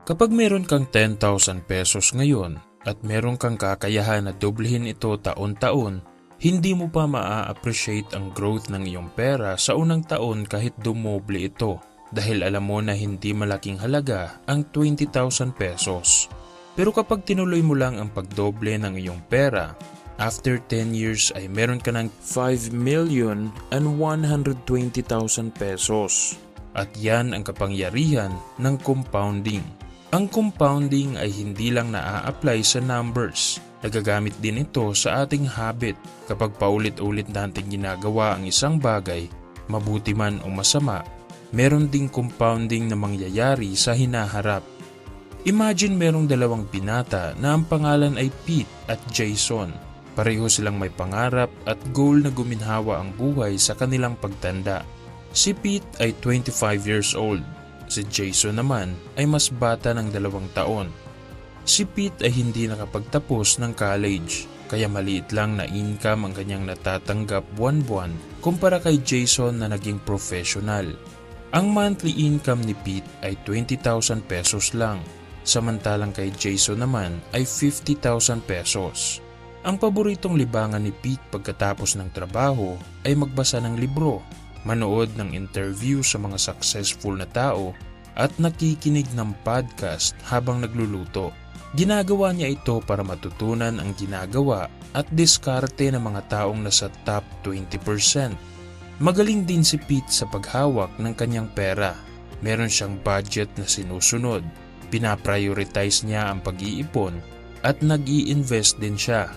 Kapag meron kang 10,000 pesos ngayon at meron kang kakayahan na doblehin ito taon-taon, hindi mo pa maa-appreciate ang growth ng iyong pera sa unang taon kahit dumoble ito dahil alam mo na hindi malaking halaga ang 20,000 pesos. Pero kapag tinuloy mo lang ang pagdoble ng iyong pera, after 10 years ay meron ka ng 5,120,000 pesos. At yan ang kapangyarihan ng compounding. Ang compounding ay hindi lang naa-apply sa numbers. Nagagamit din ito sa ating habit kapag paulit-ulit nating ginagawa ang isang bagay, mabuti man o masama, meron ding compounding na mangyayari sa hinaharap. Imagine merong dalawang binata na ang pangalan ay Pete at Jason. Pareho silang may pangarap at goal na guminhawa ang buhay sa kanilang pagtanda. Si Pete ay 25 years old. Si Jason naman ay mas bata ng 2 taon. Si Pete ay hindi nakapagtapos ng college, kaya maliit lang na income ang kanyang natatanggap buwan-buwan kumpara kay Jason na naging professional. Ang monthly income ni Pete ay 20,000 pesos lang, samantalang kay Jason naman ay 50,000 pesos. Ang paboritong libangan ni Pete pagkatapos ng trabaho ay magbasa ng libro, manood ng interview sa mga successful na tao at nakikinig ng podcast habang nagluluto. Ginagawa niya ito para matutunan ang ginagawa at diskarte ng mga taong nasa top 20%. Magaling din si Pete sa paghawak ng kanyang pera. Meron siyang budget na sinusunod. Pinaprioritize niya ang pag-iipon at nag-i-invest din siya.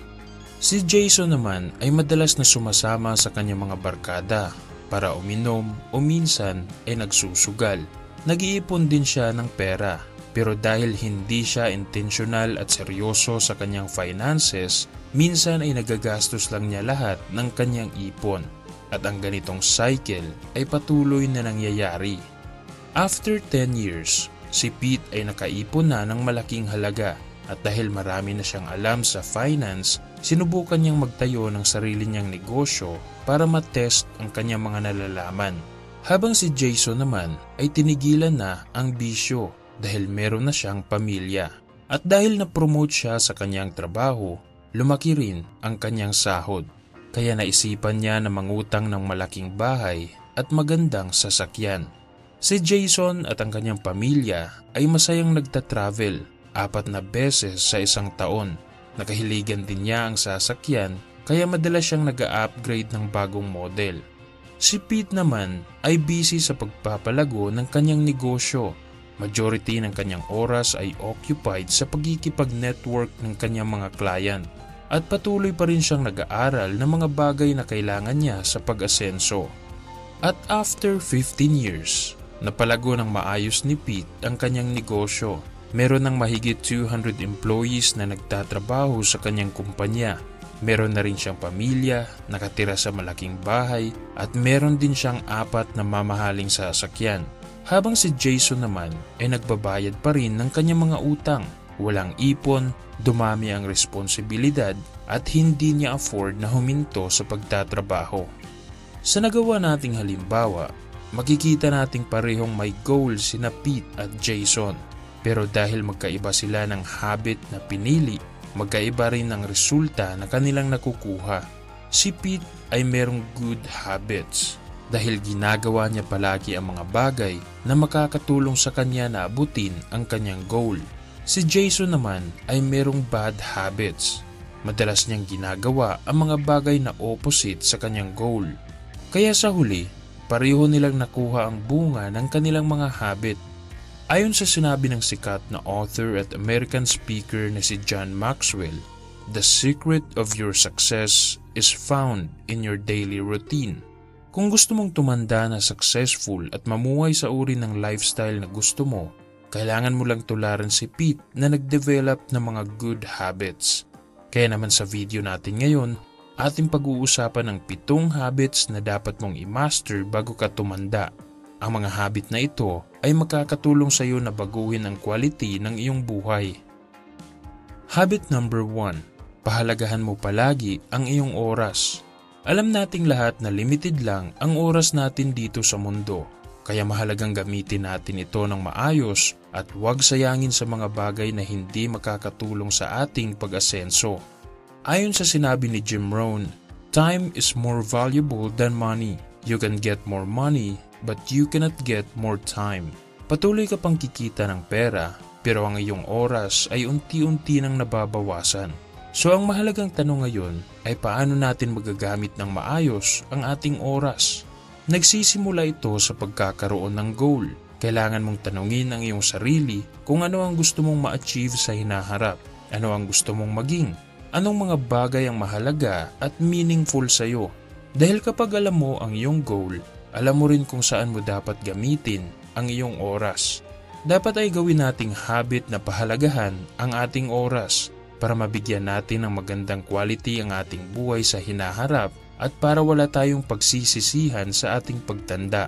Si Jason naman ay madalas na sumasama sa kanyang mga barkada para uminom o minsan ay nagsusugal. Nag-iipon din siya ng pera, pero dahil hindi siya intentional at seryoso sa kanyang finances, minsan ay nagagastos lang niya lahat ng kanyang ipon. At ang ganitong cycle ay patuloy na nangyayari. After 10 years, si Pete ay nakaipon na ng malaking halaga at dahil marami na siyang alam sa finance, sinubukan niyang magtayo ng sarili niyang negosyo para matest ang kanyang mga nalalaman. Habang si Jason naman ay tinigilan na ang bisyo dahil meron na siyang pamilya. At dahil na-promote siya sa kanyang trabaho, lumaki rin ang kanyang sahod. Kaya naisipan niya na mangutang ng malaking bahay at magandang sasakyan. Si Jason at ang kanyang pamilya ay masayang nagta-travel 4 na beses sa isang taon. Nakahiligan din niya ang sasakyan kaya madalas siyang nag-a-upgrade ng bagong model. Si Pete naman ay busy sa pagpapalago ng kanyang negosyo. Majority ng kanyang oras ay occupied sa pagkikipag-network ng kanyang mga client at patuloy pa rin siyang nag-aaral ng mga bagay na kailangan niya sa pag-asenso. At after 15 years, napalago ng maayos ni Pete ang kanyang negosyo. Meron ng mahigit 200 employees na nagtatrabaho sa kanyang kumpanya. Meron na rin siyang pamilya, nakatira sa malaking bahay at meron din siyang 4 na mamahaling sasakyan. Habang si Jason naman ay nagbabayad pa rin ng kanyang mga utang. Walang ipon, dumami ang responsibilidad at hindi niya afford na huminto sa pagtatrabaho. Sa nagawa nating halimbawa, makikita nating parehong may goal sina Pete at Jason. Pero dahil magkaiba sila ng habit na pinili, magkaiba rin ang resulta na kanilang nakukuha. Si Pete ay merong good habits dahil ginagawa niya palagi ang mga bagay na makakatulong sa kanya na abutin ang kanyang goal. Si Jason naman ay merong bad habits. Madalas niyang ginagawa ang mga bagay na opposite sa kanyang goal. Kaya sa huli, pareho nilang nakuha ang bunga ng kanilang mga habit. Ayon sa sinabi ng sikat na author at American speaker na si John Maxwell, the secret of your success is found in your daily routine. Kung gusto mong tumanda na successful at mamuhay sa uri ng lifestyle na gusto mo, kailangan mo lang tularan si Pete na nag-develop ng mga good habits. Kaya naman sa video natin ngayon, ating pag-uusapan ang 7 habits na dapat mong i-master bago ka tumanda. Ang mga habit na ito ay makakatulong sa iyo na baguhin ang quality ng iyong buhay. Habit number 1. Pahalagahan mo palagi ang iyong oras. Alam nating lahat na limited lang ang oras natin dito sa mundo. Kaya mahalagang gamitin natin ito ng maayos at huwag sayangin sa mga bagay na hindi makakatulong sa ating pag-asenso. Ayon sa sinabi ni Jim Rohn, time is more valuable than money. You can get more money, but you cannot get more time. Patuloy ka pang kikita ng pera, pero ang iyong oras ay unti-unti nang nababawasan. So ang mahalagang tanong ngayon ay paano natin magagamit ng maayos ang ating oras? Nagsisimula ito sa pagkakaroon ng goal. Kailangan mong tanungin ang iyong sarili kung ano ang gusto mong ma-achieve sa hinaharap, ano ang gusto mong maging, anong mga bagay ang mahalaga at meaningful sa iyo. Dahil kapag alam mo ang iyong goal, alam mo rin kung saan mo dapat gamitin ang iyong oras. Dapat ay gawin nating habit na pahalagahan ang ating oras para mabigyan natin ng magandang quality ang ating buhay sa hinaharap at para wala tayong pagsisisihan sa ating pagtanda.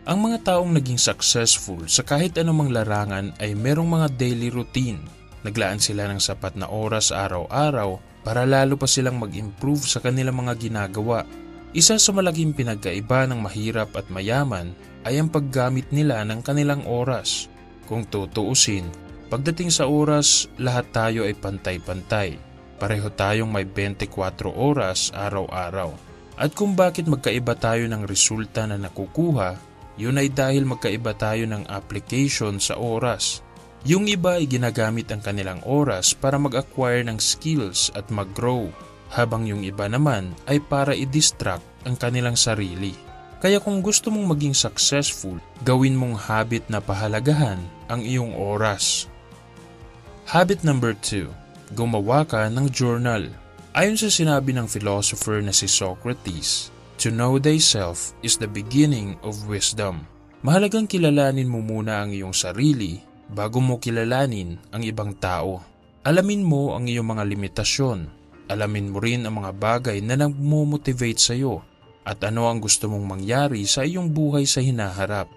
Ang mga taong naging successful sa kahit anumang larangan ay merong mga daily routine. Naglaan sila ng sapat na oras araw-araw para lalo pa silang mag-improve sa kanilang mga ginagawa. Isa sa malaking pinagkaiba ng mahirap at mayaman ay ang paggamit nila ng kanilang oras. Kung tutuusin, pagdating sa oras, lahat tayo ay pantay-pantay. Pareho tayong may 24 oras araw-araw. At kung bakit magkaiba tayo ng resulta na nakukuha, yun ay dahil magkaiba tayo ng application sa oras. Yung iba ay ginagamit ang kanilang oras para mag-acquire ng skills at mag-grow, habang yung iba naman ay para i-distract ang kanilang sarili. Kaya kung gusto mong maging successful, gawin mong habit na pahalagahan ang iyong oras. Habit number 2. Gumawa ka ng journal. Ayon sa sinabi ng philosopher na si Socrates, to know thyself is the beginning of wisdom. Mahalagang kilalanin mo muna ang iyong sarili bago mo kilalanin ang ibang tao. Alamin mo ang iyong mga limitasyon. Alamin mo rin ang mga bagay na nagmo-motivate sa iyo at ano ang gusto mong mangyari sa iyong buhay sa hinaharap.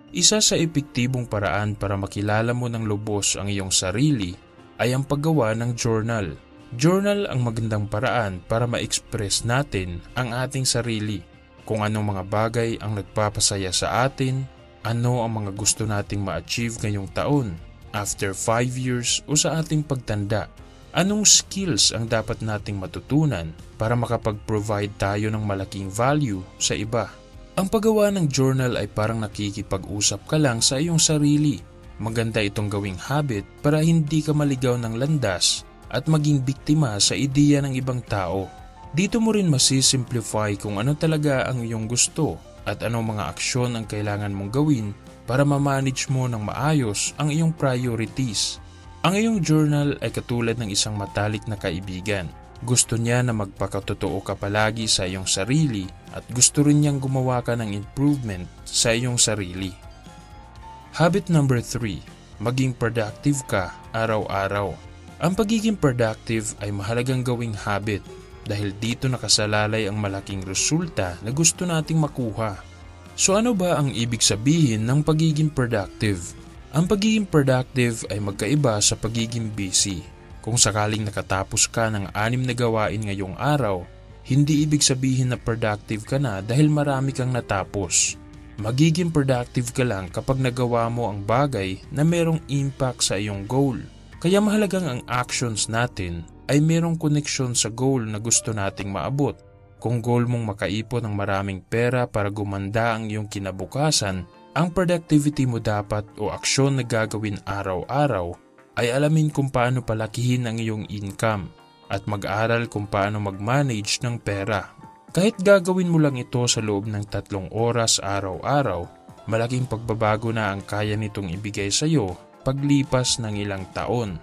Isa sa epektibong paraan para makilala mo ng lubos ang iyong sarili ay ang paggawa ng journal. Journal ang magandang paraan para ma-express natin ang ating sarili. Kung anong mga bagay ang nagpapasaya sa atin, ano ang mga gusto nating ma-achieve ngayong taon, after 5 years o sa ating pagtanda. Anong skills ang dapat nating matutunan para makapag-provide tayo ng malaking value sa iba. Ang paggawa ng journal ay parang nakikipag-usap ka lang sa iyong sarili. Maganda itong gawing habit para hindi ka maligaw ng landas at maging biktima sa ideya ng ibang tao. Dito mo rin masisimplify kung ano talaga ang iyong gusto at anong mga aksyon ang kailangan mong gawin para ma-manage mo ng maayos ang iyong priorities. Ang iyong journal ay katulad ng isang matalik na kaibigan. Gusto niya na magpakatotoo ka palagi sa iyong sarili at gusto rin niyang gumawa ka ng improvement sa iyong sarili. Habit number 3. Maging productive ka araw-araw. Ang pagiging productive ay mahalagang gawing habit dahil dito nakasalalay ang malaking resulta na gusto nating makuha. So ano ba ang ibig sabihin ng pagiging productive? Ang pagiging productive ay magkaiba sa pagiging busy. Kung sakaling nakatapos ka ng 6 na gawain ngayong araw, hindi ibig sabihin na productive ka na dahil marami kang natapos. Magiging productive ka lang kapag nagawa mo ang bagay na merong impact sa iyong goal. Kaya mahalagang ang actions natin ay merong koneksyon sa goal na gusto nating maabot. Kung goal mong makaipon ng maraming pera para gumanda ang iyong kinabukasan, ang productivity mo dapat o aksyon na gagawin araw-araw ay alamin kung paano palakihin ang iyong income at mag-aral kung paano mag-manage ng pera. Kahit gagawin mo lang ito sa loob ng 3 oras araw-araw, malaking pagbabago na ang kaya nitong ibigay sa iyo paglipas ng ilang taon.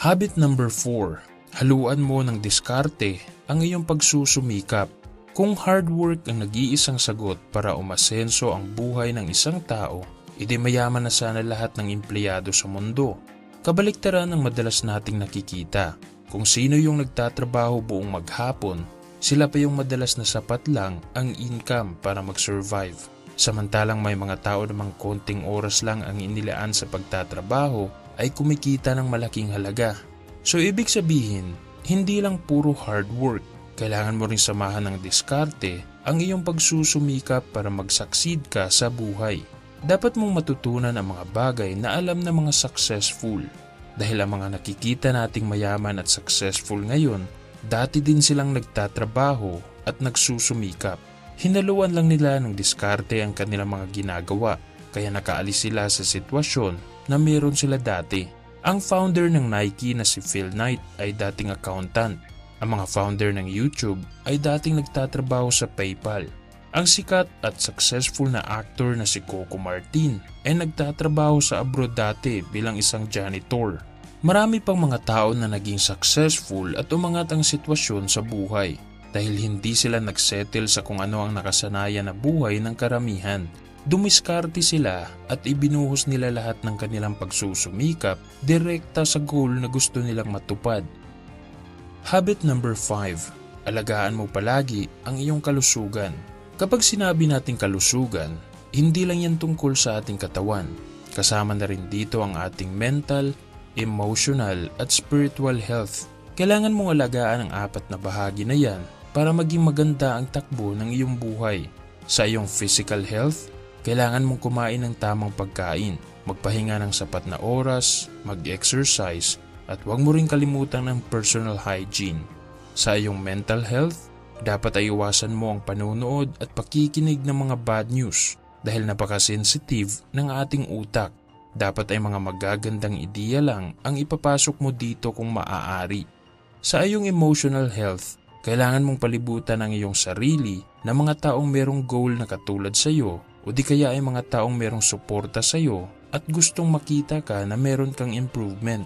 Habit number 4. Haluan mo ng diskarte ang iyong pagsusumikap. Kung hard work ang nag-iisang sagot para umasenso ang buhay ng isang tao, edi mayaman na sana lahat ng empleyado sa mundo. Kabaliktaran ang madalas nating nakikita. Kung sino yung nagtatrabaho buong maghapon, sila pa yung madalas na sapat lang ang income para mag-survive. Samantalang may mga tao namang konting oras lang ang inilaan sa pagtatrabaho ay kumikita ng malaking halaga. So ibig sabihin, hindi lang puro hard work, Kailangan mo ring samahan ng diskarte ang iyong pagsusumikap para mag-succeed ka sa buhay. Dapat mong matutunan ang mga bagay na alam ng mga successful. Dahil ang mga nakikita nating mayaman at successful ngayon, dati din silang nagtatrabaho at nagsusumikap. Hinaluan lang nila ng diskarte ang kanilang mga ginagawa, kaya nakaalis sila sa sitwasyon na meron sila dati. Ang founder ng Nike na si Phil Knight ay dating accountant. Ang mga founder ng YouTube ay dating nagtatrabaho sa PayPal. Ang sikat at successful na actor na si Coco Martin ay nagtatrabaho sa abroad dati bilang isang janitor. Marami pang mga tao na naging successful at umangat ang sitwasyon sa buhay dahil hindi sila nagsettle sa kung ano ang nakasanayan na buhay ng karamihan. Dumiskarte sila at ibinuhos nila lahat ng kanilang pagsusumikap direkta sa goal na gusto nilang matupad. Habit number 5. Alagaan mo palagi ang iyong kalusugan. Kapag sinabi nating kalusugan, hindi lang yan tungkol sa ating katawan. Kasama na rin dito ang ating mental, emotional at spiritual health. Kailangan mong alagaan ang 4 na bahagi na yan para maging maganda ang takbo ng iyong buhay. Sa iyong physical health, kailangan mong kumain ng tamang pagkain, magpahinga ng sapat na oras, mag-exercise, at huwag mo rin kalimutan ng personal hygiene. Sa iyong mental health, dapat ay iwasan mo ang panonood at pakikinig ng mga bad news dahil napaka-sensitive ng ating utak. Dapat ay mga magagandang ideya lang ang ipapasok mo dito kung maaari. Sa iyong emotional health, kailangan mong palibutan ang iyong sarili ng mga taong merong goal na katulad sa iyo o di kaya ay mga taong merong suporta sa iyo at gustong makita ka na meron kang improvement.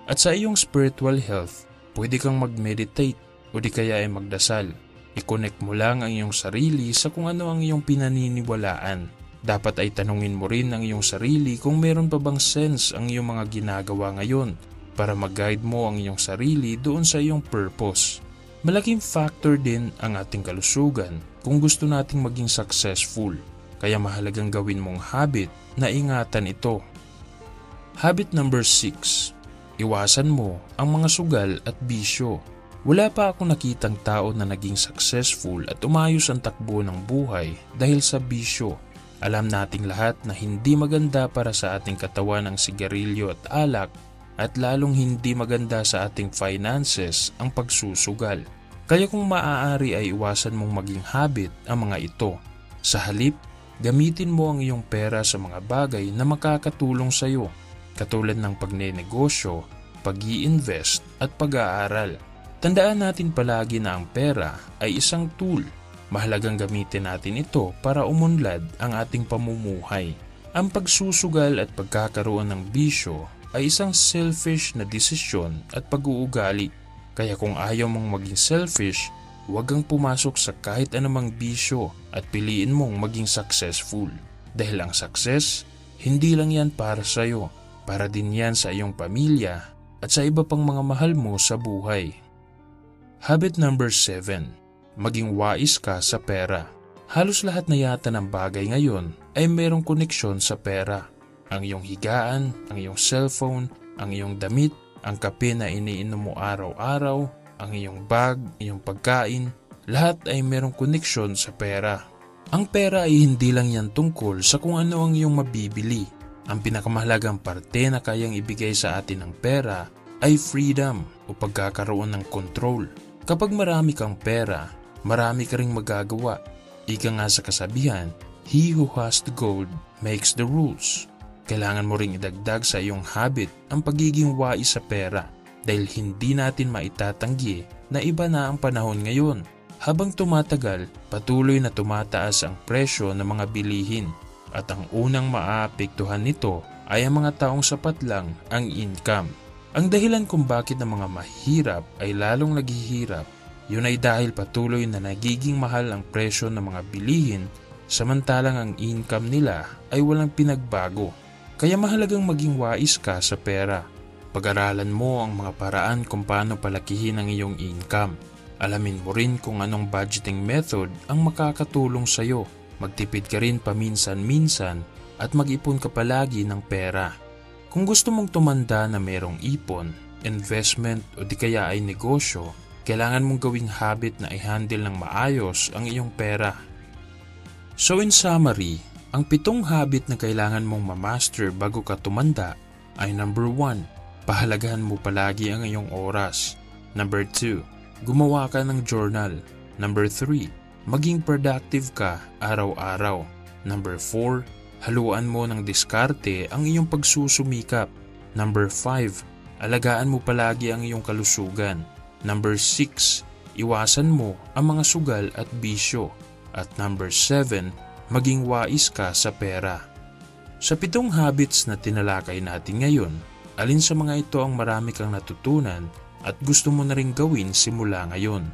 At sa iyong spiritual health, pwede kang mag-meditate o di kaya ay magdasal. I-connect mo lang ang iyong sarili sa kung ano ang iyong pinaniniwalaan. Dapat ay tanungin mo rin ang iyong sarili kung meron pa bang sense ang iyong mga ginagawa ngayon para mag-guide mo ang iyong sarili doon sa iyong purpose. Malaking factor din ang ating kalusugan kung gusto nating maging successful. Kaya mahalagang gawin mong habit na ingatan ito. Habit number 6. Iwasan mo ang mga sugal at bisyo. Wala pa akong nakitang tao na naging successful at umayos ang takbo ng buhay dahil sa bisyo. Alam nating lahat na hindi maganda para sa ating katawan ang sigarilyo at alak at lalong hindi maganda sa ating finances ang pagsusugal. Kaya kung maaari ay iwasan mong maging habit ang mga ito. Sa halip, gamitin mo ang iyong pera sa mga bagay na makakatulong sa iyo. Katulad ng pagnenegosyo, pag-i-invest at pag-aaral. Tandaan natin palagi na ang pera ay isang tool. Mahalagang gamitin natin ito para umunlad ang ating pamumuhay. Ang pagsusugal at pagkakaroon ng bisyo ay isang selfish na desisyon at pag-uugali. Kaya kung ayaw mong maging selfish, huwag kang pumasok sa kahit anumang bisyo at piliin mong maging successful. Dahil ang success, hindi lang yan para sa iyo. Para din yan sa iyong pamilya at sa iba pang mga mahal mo sa buhay. Habit number 7. Maging wais ka sa pera. Halos lahat na yata ng bagay ngayon ay mayroong koneksyon sa pera. Ang iyong higaan, ang iyong cellphone, ang iyong damit, ang kape na iniinom mo araw-araw, ang iyong bag, iyong pagkain, lahat ay mayroong koneksyon sa pera. Ang pera ay hindi lang yan tungkol sa kung ano ang iyong mabibili. Ang pinakamahalagang parte na kayang ibigay sa atin ng pera ay freedom o pagkakaroon ng control. Kapag marami kang pera, marami ka ring magagawa. Ika nga sa kasabihan, he who has the gold makes the rules. Kailangan mo ring idagdag sa iyong habit ang pagiging wais sa pera dahil hindi natin maitatanggi na iba na ang panahon ngayon. Habang tumatagal, patuloy na tumataas ang presyo ng mga bilihin. At ang unang maaapektuhan nito ay ang mga taong sapat lang ang income. Ang dahilan kung bakit ang mga mahirap ay lalong naghihirap, yun ay dahil patuloy na nagiging mahal ang presyo ng mga bilihin samantalang ang income nila ay walang pinagbago. Kaya mahalagang maging wais ka sa pera. Pag-aralan mo ang mga paraan kung paano palakihin ang iyong income. Alamin mo rin kung anong budgeting method ang makakatulong sa iyo. Magtipid ka rin paminsan-minsan at mag-ipon ka palagi ng pera. Kung gusto mong tumanda na merong ipon, investment o di kaya ay negosyo, kailangan mong gawing habit na i-handle ng maayos ang iyong pera. So in summary, ang 7 habit na kailangan mong ma-master bago ka tumanda ay number 1, pahalagahan mo palagi ang iyong oras. Number 2, gumawa ka ng journal. Number 3, maging productive ka araw-araw. Number 4, haluan mo ng diskarte ang iyong pagsusumikap. Number 5, alagaan mo palagi ang iyong kalusugan. Number 6, iwasan mo ang mga sugal at bisyo. At number 7, maging wais ka sa pera. Sa 7 habits na tinalakay natin ngayon, alin sa mga ito ang marami kang natutunan at gusto mo na ring gawin simula ngayon?